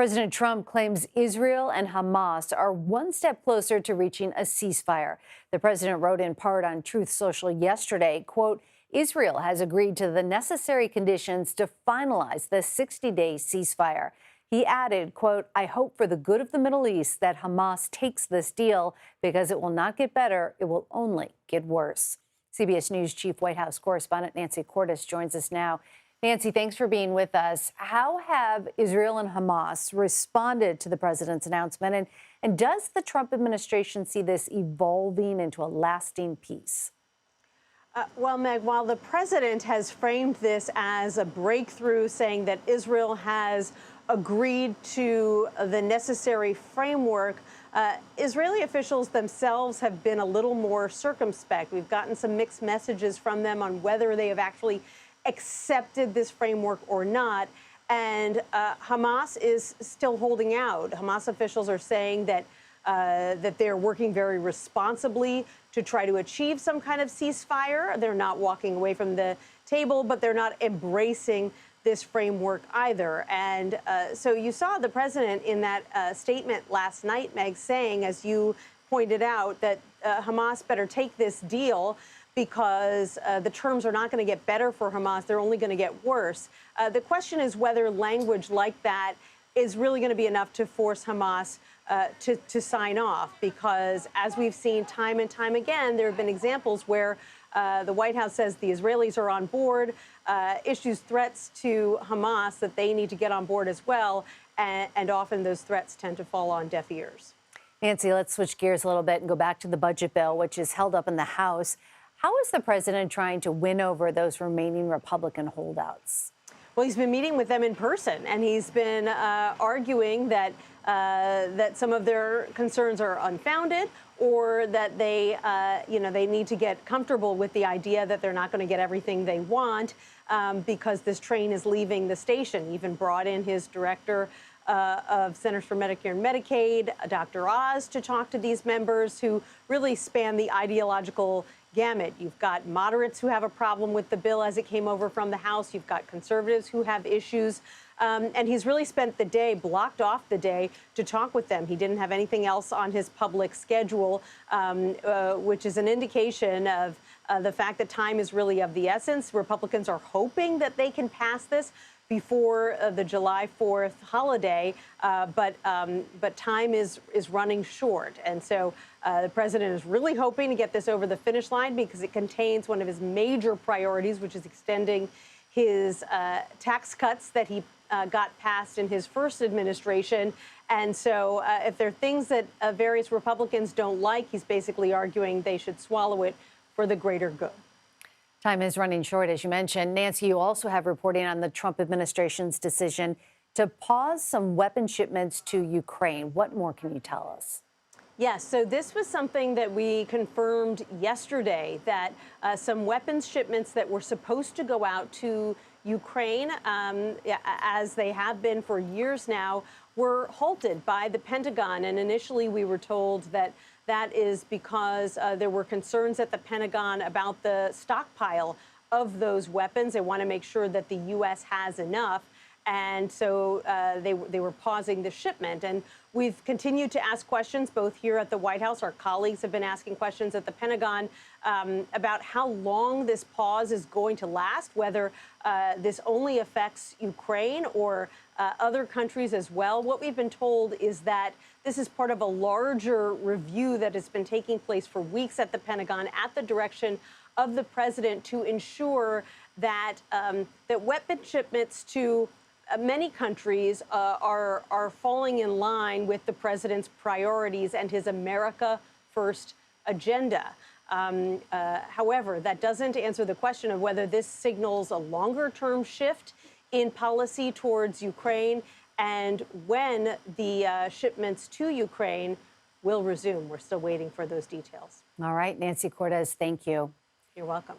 President Trump claims Israel and Hamas are one step closer to reaching a ceasefire. The president wrote in part on Truth Social yesterday, quote, Israel has agreed to the necessary conditions to finalize the 60-day ceasefire. He added, quote, I hope for the good of the Middle East that Hamas takes this deal because it will not get better. It will only get worse. CBS News Chief White House correspondent Nancy Cordes joins us now. Nancy, thanks for being with us. How have Israel and Hamas responded to the president's announcement? And does the Trump administration see this evolving into a lasting peace? Well, Meg, while the president has framed this as a breakthrough, saying that Israel has agreed to the necessary framework, Israeli officials themselves have been a little more circumspect. We've gotten some mixed messages from them on whether they have actually accepted this framework or not. And Hamas is still holding out. Hamas officials are saying that they're working very responsibly to try to achieve some kind of ceasefire. They're not walking away from the table, but they're not embracing this framework either. And so you saw the president in that statement last night, Meg, saying, as you pointed out, that Hamas better take this deal because the terms are not going to get better for Hamas. They're only going to get worse. The question is whether language like that is really going to be enough to force Hamas to sign off, because as we've seen time and time again, there have been examples where the White House says the Israelis are on board, issues threats to Hamas that they need to get on board as well, and often those threats tend to fall on deaf ears. Nancy, let's switch gears a little bit and go back to the budget bill, which is held up in the House. How is the president trying to win over those remaining Republican holdouts? Well, he's been meeting with them in person, and he's been arguing that some of their concerns are unfounded, or that they need to get comfortable with the idea that they're not going to get everything they want because this train is leaving the station. He even brought in his director of Centers for Medicare and Medicaid, Dr. Oz, to talk to these members who really span the ideological gamut. You've got moderates who have a problem with the bill as it came over from the House. You've got conservatives who have issues. And he's really spent the day, blocked off the day, to talk with them. He didn't have anything else on his public schedule, which is an indication of the fact that time is really of the essence. Republicans are hoping that they can pass this before the July 4th holiday, but time is running short. And so the president is really hoping to get this over the finish line because it contains one of his major priorities, which is extending his tax cuts that he got passed in his first administration. And so if there are things that various Republicans don't like, he's basically arguing they should swallow it for the greater good. Time is running short, as you mentioned. Nancy, you also have reporting on the Trump administration's decision to pause some weapon shipments to Ukraine. What more can you tell us? Yes, so this was something that we confirmed yesterday, that some weapons shipments that were supposed to go out to Ukraine, as they have been for years now, were halted by the Pentagon. And initially we were told that that is because there were concerns at the Pentagon about the stockpile of those weapons. They want to make sure that the U.S. has enough. And so they were pausing the shipment. And we've continued to ask questions both here at the White House. Our colleagues have been asking questions at the Pentagon about how long this pause is going to last, whether this only affects Ukraine or other countries as well. What we've been told is that this is part of a larger review that has been taking place for weeks at the Pentagon at the direction of the president to ensure that that weapon shipments to many countries are falling in line with the president's priorities and his America First agenda. However, that doesn't answer the question of whether this signals a longer-term shift in policy towards Ukraine and when the shipments to Ukraine will resume. We're still waiting for those details. All right, Nancy Cordes, thank you. You're welcome.